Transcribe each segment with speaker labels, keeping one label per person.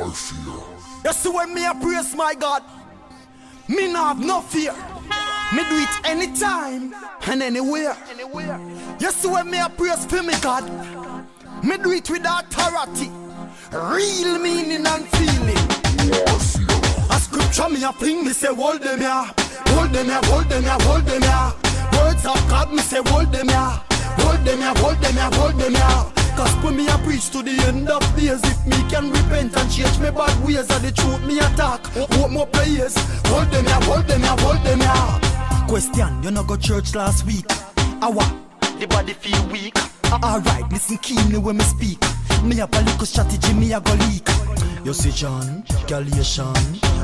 Speaker 1: You see when me a praise my God, me not have no fear. Me do it anytime and anywhere. You see when me a praise for me God, me do it with authority, real meaning and feeling. A scripture me a fling, me say hold them here, hold them here, hold them here, hold them here. Words of God, me say hold them here, hold them here, hold them here, hold them here. Gospel me a preach to the end of days. If me can repent and change me bad ways, of the truth me attack. What more players? Hold them here, hold them here, hold them here. Question, you no go church last week? What? The body feel weak. Alright, listen keenly when me speak. Me have a little strategy, me a go leak. You see John, Galatian,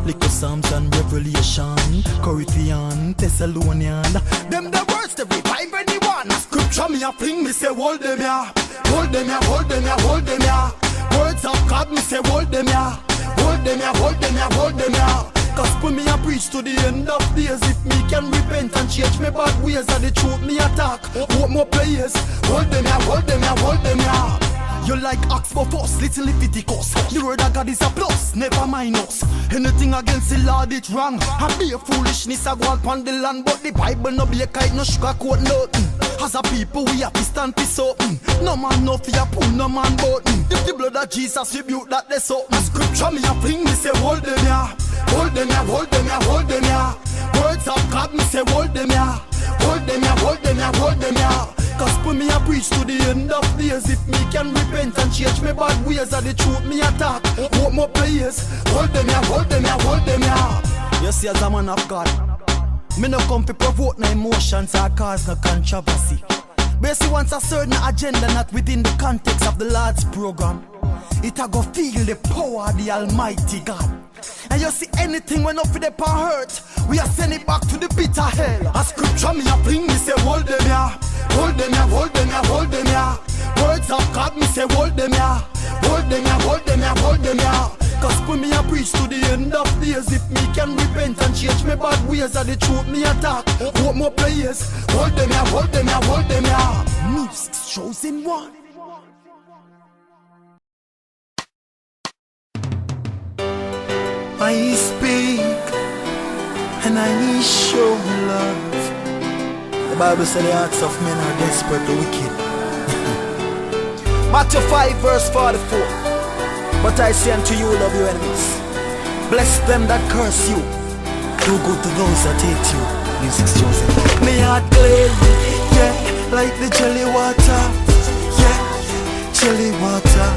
Speaker 1: little Psalms and Revelation, Corinthian, Thessalonian. Them the words to revive anyone. A scripture me a fling, me say hold them here, hold them here, hold them here, hold them here. Words of God, me say hold them here, hold them here, hold them here, hold them here. Gospel me a preach to the end of days. If me can repent and change me bad ways, of the truth me attack. What more players? Hold them here, hold them here, hold them here. You like ox for force, little Leviticus. The word of God is a plus, never minus. Anything against the Lord it's wrong. I be a foolishness I go on the land, but the Bible no be a kite, no sugarcoat nothing. As a people we have to stand for something. No man no fear pull, no man button. If the blood of Jesus rebuke that there's something. Scripture me a fling, me say hold them here, hold them here, hold them here, hold them here. Words of God me say hold them here, hold them here, hold them here, hold them here. Gospel me a preach to the end of days. If me can repent and change me bad ways, of the truth me attack. What more players? Hold them here, hold them here, hold them here. You see as a man of God, me no come to provoke no emotions or cause no controversy. But you see once a certain agenda not within the context of the Lord's program, it a go feel the power of the Almighty God. And you see anything when up with the power hurt, we are send it back to the bitter hell. A scripture me a fling, me say hold them here, hold them here, hold them here, hold them here. Words of God me say hold them here, hold them here, hold them here, hold them here. Gospel me a preach to the end of days. If me can repent and change me bad ways, of the truth me attack. What more players? Hold them here, hold them here, hold them here. Music's chosen one. I speak and I show love. The Bible says the hearts of men are desperately wicked. Matthew 5 verse 44. But I say unto you, love your enemies, bless them that curse you, do good to those that hate you. Music's chosen. Me heart clean, yeah, like the jelly water, yeah, jelly water,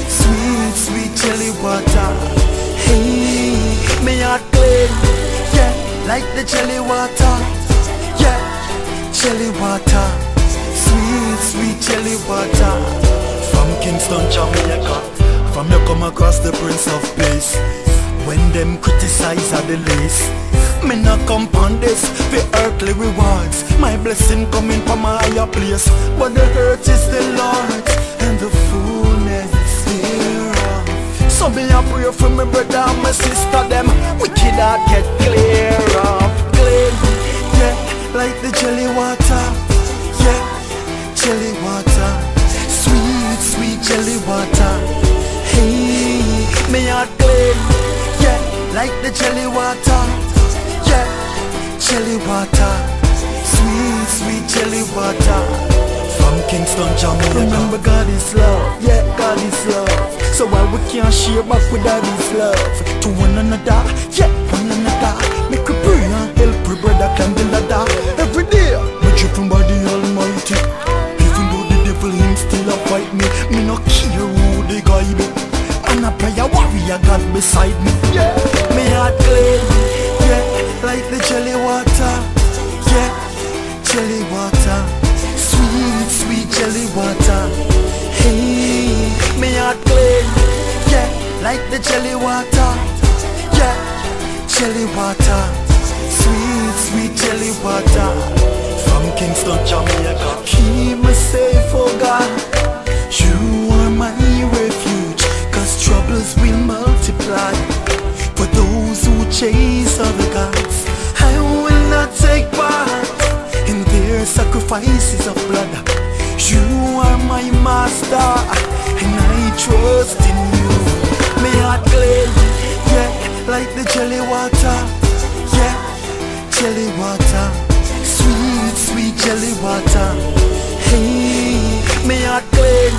Speaker 1: sweet, sweet jelly water. Hey, me heart clean, yeah, like the jelly water, yeah, jelly water, sweet, sweet jelly water. From Kingston, Jamaica, from you come across the Prince of Peace. When them criticize are the least, me not come on this for earthly rewards. My blessing coming from a higher place, but the hurt is the Lord's and the fullness thereof. So me a pray for my brother and my sister, them wicked heart get clear of. Clean, yeah, like the jelly water, yeah, jelly water, sweet, sweet jelly water. Hey, me heart clean, yeah, like the jelly water, yeah, jelly water, sweet, sweet jelly water. From Kingston, Jamaica. Remember God is love, yeah, God is love. So why we can't share back with Daddy's love to one another, yeah, one another. Make a pray and help your brother climb the ladder. Every day, we driven by the Almighty. Even though the devil him still a fight me, me no care who the guy be. And I pray a warrior God beside me, yeah. Me heart clean, yeah, like the jelly water, yeah, jelly water, sweet, sweet jelly water. Hey, me heart clean, yeah, like the jelly water, yeah, jelly water, sweet, sweet jelly water. From Kingston, Jamaica. Keep me safe, oh God, you are my refuge, cause troubles will multiply. For those who chase other gods, I will not take part in their sacrifices of blood. You are my master, and I trust in you. Me heart clean, like the jelly water. Yeah, jelly water. Sweet, sweet jelly water. Hey, me heart clean.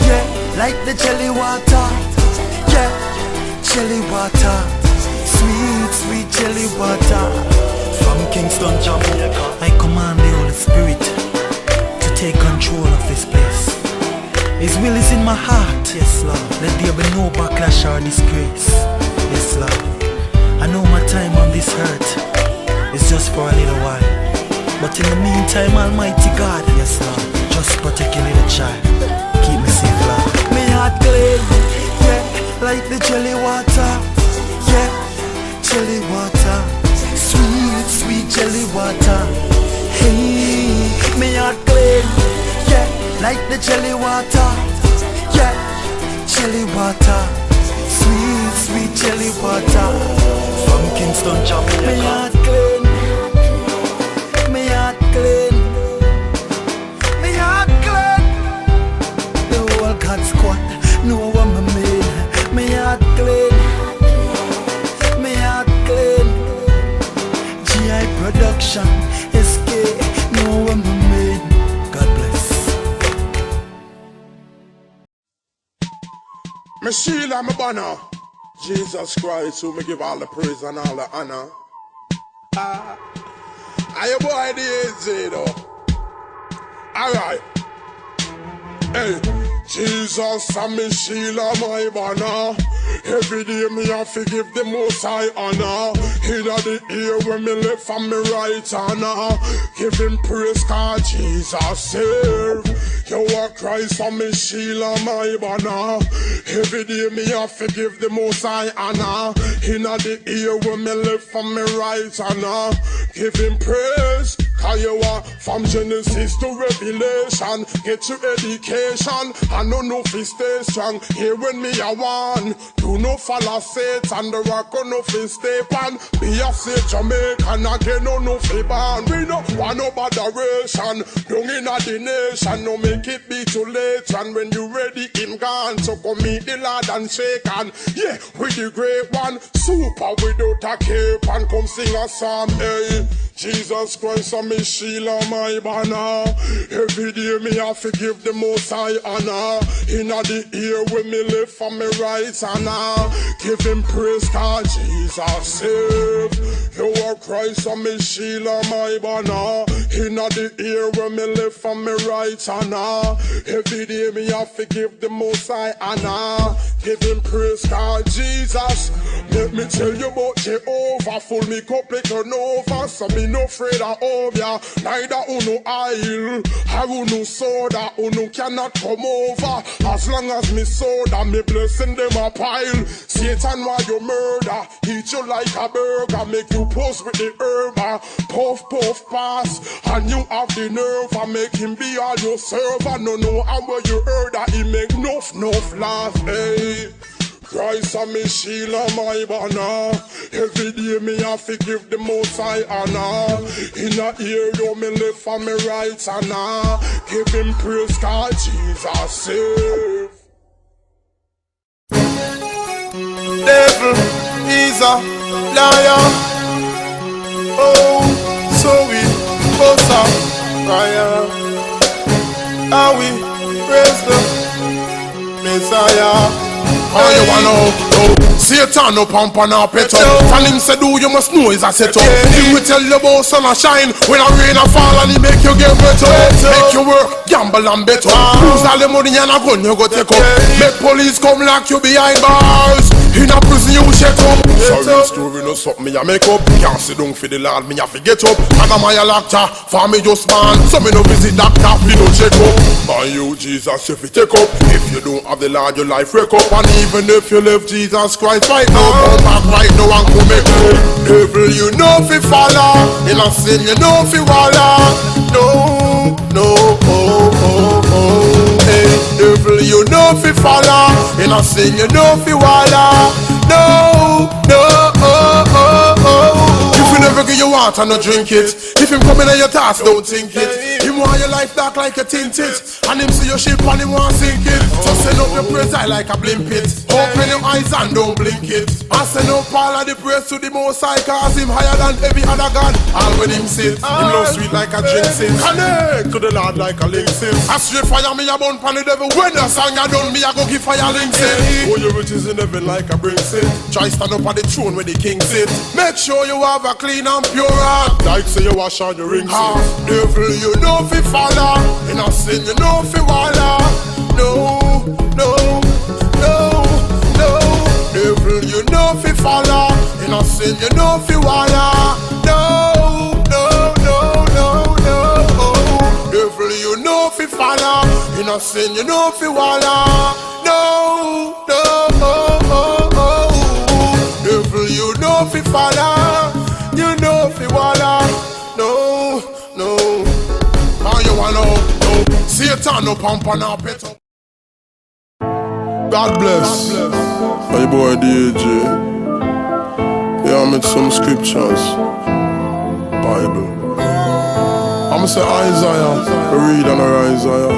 Speaker 1: Yeah, like the jelly water. Yeah, jelly water. Sweet, sweet jelly water. From Kingston, Jamaica, I command the Holy Spirit to take control of this place. His will is in my heart, yes Lord. Let there be no backlash or disgrace, yes Lord. I know my time on this earth is just for a little while, but in the meantime, Almighty God, yes Lord, just protect your little child. Keep me safe, Lord. Me heart clean, yeah, like the jelly water. Yeah, jelly water. Sweet, sweet jelly water. Hey, me heart clean. Yeah, like the jelly water. Yeah, jelly water. Sweet, sweet jelly water. From Kingston, Jamaica. Me heart clean. Me heart clean. Me heart clean. The whole God squad know what me mean. Me heart clean. Me heart clean. GI production. SK know what me mean. God bless.
Speaker 2: Me Sheila, me banner. Jesus Christ, who me give all the praise and all the honor. I your boy the AJ though. Alright. Hey, Jesus and me Sheila, my banner. Every day me have to give the most high honor. Inna the ear when me left from me right honor. Give him praise cause Jesus serve. You are Christ and me Sheila, my banner. Every day me have to give the most high honor. Inna the ear when me left from me right honor. Give him praise cause you are from Genesis to Revelation. Get your education and no fi stay strong. Here when me a one. Do no follow Satan, the rock no fi stay pan. Be a say Jamaican again, no fi ban. We no want no botheration. Don't inna the nation, no make it be too late. And when you ready, him gone. So come meet the Lord and shake hand. Yeah, with the great one, super without a cape. And come sing a psalm, hey. Jesus Christ and me Sheila, my banner. Every day me have to give the most high honor. Inna the ear when me live for me right honor. Give him praise cause Jesus save. You are Christ and me Sheila, my banner. Inna the ear when me live for me right honor. Every day me have to give the most high honor. Give him praise cause Jesus. Let me tell you about Jehovah. Full me cup like turn over. So me no afraid of ya. Neither uno oil, I uno soda, uno cannot come over. As long as me soda, me blessing them a pile. Satan, why you murder? Eat you like a burger, make you post with the herb. Puff, puff, pass, and you have the nerve. I make him be all your server. No, and where you heard that he make nuff laugh, hey. Christ and me Sheila, my banner. Every day me have to give the most high honor. In the ear you me live for me right honor. Give him praise cause Jesus save. Devil is a liar. Oh, so we both are fire. And we praise the Messiah. How you wanna know? Satan no pump on our pet up. Tell him say do you must know is a set up. He will tell you about sun and shine. When a rain a fall and he make you get better. Make you work, gamble and bet up. Lose all the money and a gun you go take up. Make police come lock you behind bars. In a prison you shut up. Sorry story no something me a make up. Can't sit down for the Lord me a fi get up. And I'm a doctor, for me just man. So me no visit doctor, we no check up. By you Jesus if you take up. If you don't have the Lord your life wreck up. And even if you live Jesus Christ right now, come back right now and come make up. Devil you know fi follow. In a sin you know fi wallow. No, hey, devil you know fi follow. In a sin you know fi wallow. No, if you never get your water, no drink it. If him come in your task, don't think it. Him want your life dark like a tinted. And him see your ship and him want sink it. So send up your praise I like a blimp it. Open your eye eyes and don't blink it. I send up all of the praise to the Most High, cause him higher than every other God. All when him sit, him love sweet like a ginseng. Connect to the Lord like a link sim. I straight fire me a bun pan the devil. When the song I done me I go give fire links in. Oh, your riches in heaven like a bring sit. Try stand up on the throne where the king sit. Make sure you have a clean and pure heart, like say you wash on your rings. Devil you know fi follow, in a sin you know fi walla. No, no, no, no. Devil you know fi follow, in a sin you know fi walla. No, no, no, no, no. Devil you know fi follow, in a sin you know fi walla. No, no, oh, oh, oh. Devil you know fi follow, you know fi walla. No, no. How you wanna know? Satan no pump on our pet up. God bless. My boy DJ. Yeah, I made some scriptures. Bible. I'ma say Isaiah. Read on Isaiah.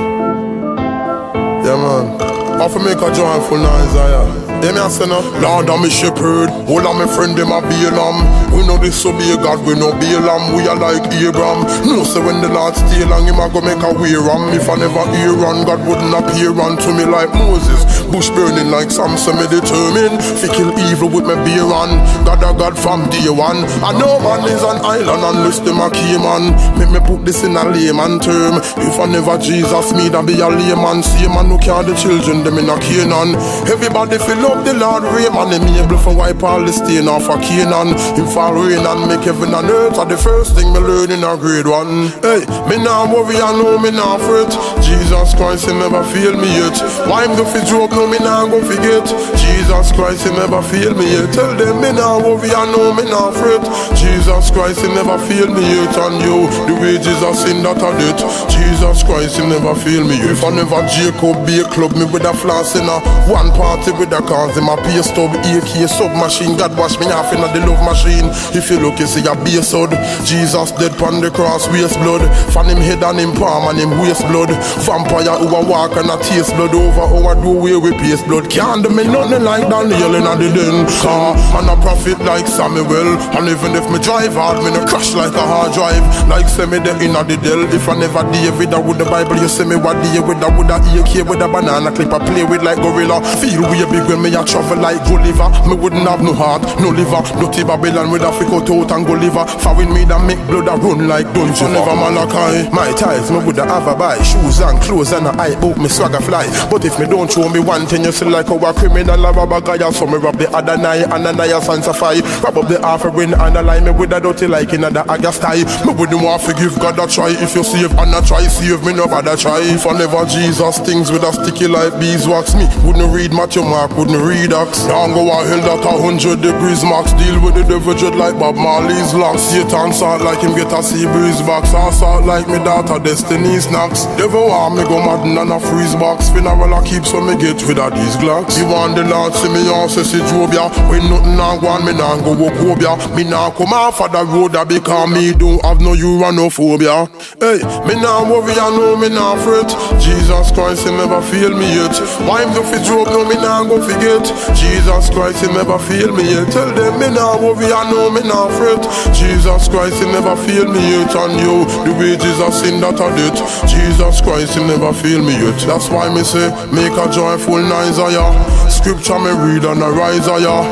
Speaker 2: Yeah man. I have to make a joyful Isaiah. Yeah, me a say no. Lord, I'm a shepherd. All of my friend them a Balaam. We know this so be a God, we know Balaam. We are like Abraham. No, so when the Lord stay long, him a go make a way ram. If I never hear on, God wouldn't appear unto me like Moses. Bush burning like Samson, me determined. Fi kill evil with me beer on. God a God from day one. I know man is an island unless them a key man. Make me put this in a layman term. If I never Jesus me, that be a layman. See man who carry the children, them in a Canaan. Everybody feel up the Lord rain, man. Him able for wipe all the stain off a Canaan. Him fall rain and make heaven and earth. Are the first thing me learn in a grade 1. Hey, me nah worry, I know me nah fret. Jesus Christ, he never fail me yet. Why him do fi joke, no me nah go forget. Jesus Christ, he never fail me yet. Tell them me nah worry, I know me nah fret. Jesus Christ, he never fail me yet. And you, the wages of sin that are debt. Jesus Christ, he never fail me yet. If I never Jacob be a club, me with a flask in a one party with a cause in my peer stub, AK submachine. God wash me off in a the love machine. If you look, you see a beer sod. Jesus dead pon the cross, waste blood. Fan him head and him palm and him waste blood. Vampire who a walk and a taste blood over our do away with paste blood. Can't do me nothing like Daniel in a the den. Car and a prophet like Samuel. And even if me drive hard, me no crash like a hard drive. Like say me the in a the del. If I never David, I would the Bible. You say me what day with, I would a AK with a banana clip. I play with like gorilla. Feel way big when me a travel like Gulliver. Me wouldn't have no heart, no liver. No Babylon with a freak out and go liver. Found me that make blood a run like Dungeon. Never Malachi. My ties, me woulda have a buy. Shoes and clothes and a eye book, me swagger fly. But if me don't show me one thing, you see like our criminal a rob a guy. So me rob the other night and Ananias and Sapphira. Rob up the offering and a line me with a dirty like in a the August tie. Me wouldn't want to give God a try. If you save and a try, save me no bother try. If I never Jesus things with a sticky like beeswax, me wouldn't read Matthew Mark, wouldn't read Acts. Now go a hell that 100 degrees max. Deal with the devil dread like Bob Marley's locks. Satan salt like him get a sea breeze box. I salt like me daughter destiny snacks. Devil want me go mad and a freeze box. Funeral I keep so me get rid of these glocks. You want the Lord see me on say see Jobia. When nothing I want me nah go Wokobia. Me nah come off of the road because me don't have no uranophobia. Hey, me nah worry I know me nah fret. Jesus Christ he never fail me yet. Why him do fi joke no me nah go forget. Jesus Christ he never fail me yet. Tell them me nah worry I know me nah fret. Jesus Christ he never fail me yet. And you, the wages of sin that are debt. Jesus Christ he never fail me yet. That's why me say make a joyful Isaiah. Scripture me read on Isaiah.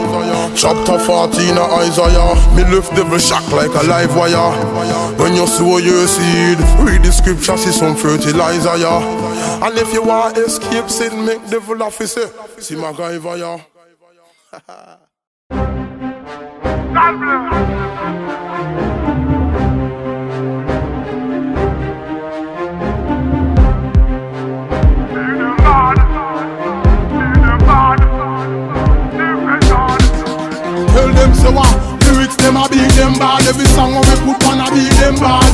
Speaker 2: Chapter 14 of Isaiah. Me lift devil shock like a live wire. When you sow your seed, read the scripture, see some fertilizer, yeah. And if you want escape sin, make devil officer. See my guy via. God bless. Tell them so what? Lyrics them a beat them bad. Every song we put on a beat them bad.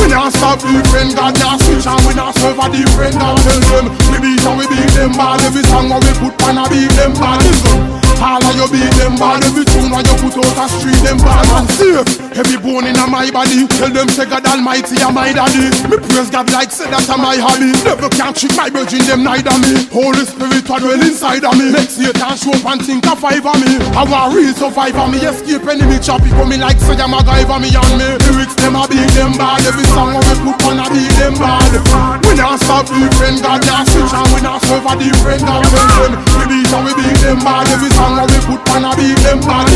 Speaker 2: We not stop different God, not switch and we not serve a different God. Tell them we beat and we beat them bad. Every song we put on a beat them bad. All of you beat them bad. Every tune when you put out a street, them bad and safe. Every bone in my body, tell them say God Almighty and my daddy. Me praise God like say that's my hobby. Never can trick my virgin, them neither me. Holy Spirit are dwell inside of me. Make Satan show up and think of five of me. I want real survive of me, escape enemy choppy coming like say I'm a guy for me and me. Lyrics them a beat them bad, every song we put on a beat them bad. We not stop different God, not switch and we not serve a different God. We beat and we beat them bad, every song we put on a beat them bad.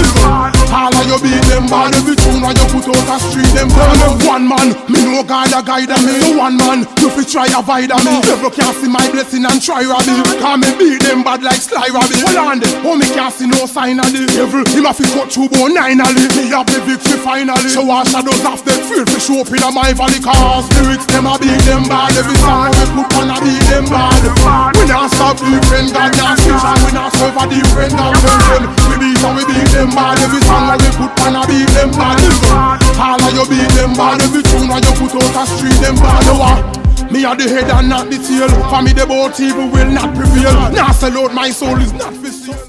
Speaker 2: All of you beat them bad, every tune when you put out a street them bad. One man, me no God a guide me. No one man, you fi try avoid me. Never can see my blessing and try rob me. Cause me beat them bad like Sly Robbie. Hold on there, oh me can't see no sign of the devil. Him a fi cut through bone finally. Me have the victory finally. So our shadows of death feel fi show up in my valley. Cause lyrics them a beat them bad. Every song we put on a beat them bad. We not stop different God, not switch and we not serve a different God. We beat and we beat them bad. Every song we put on a beat them bad. All of you beat them bad. Every tune when you put out a street them bad. Me are the head and not the tail. For me the both evil will not prevail. Now sell out my soul is not